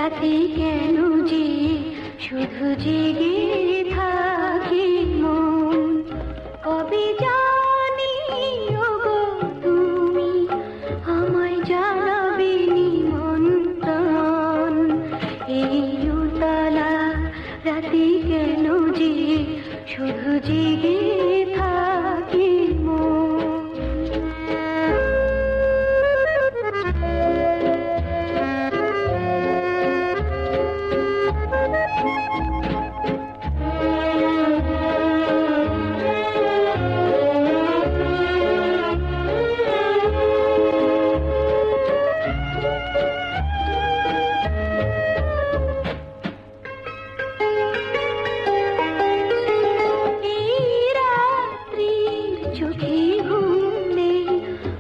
রাতে কেন যে শুধু জেগে থাকি মন, কবে জানি ওগো তুমি আমায় জানাবে নিমন্ত্রণ। এই উতলা রাতে কেন যে শুধু জেগে থাকি মন। চোখে ঘুম নেই,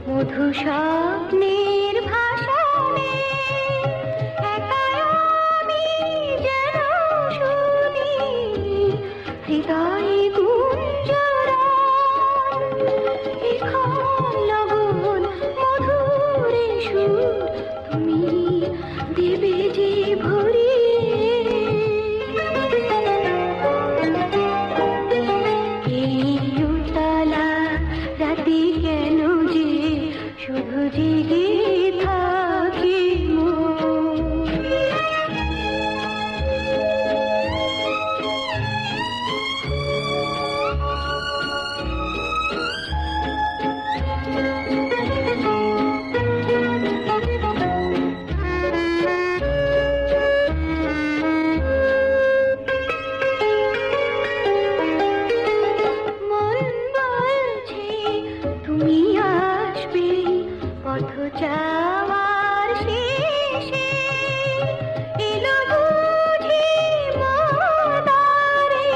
মধু স্বপ্নের ভাষা নেই, একা আমি যেন শুনি হৃদয়ে গুঞ্জরণ। এখন লগন মধুরে সুর তুমি দেবে যে ভরিয়ে। রাতে কেন যে শুধু জেগে থাকি মন। তুমি আসবে পথ যাওয়ার শেষে, এলো বুঝি মদারে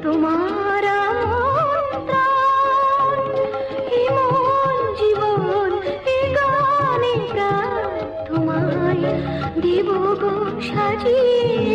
তোমার আমন্ত্রণ। এমন জীবন এ গানে প্রাণ তোমায় দেব গো সাজিয়ে।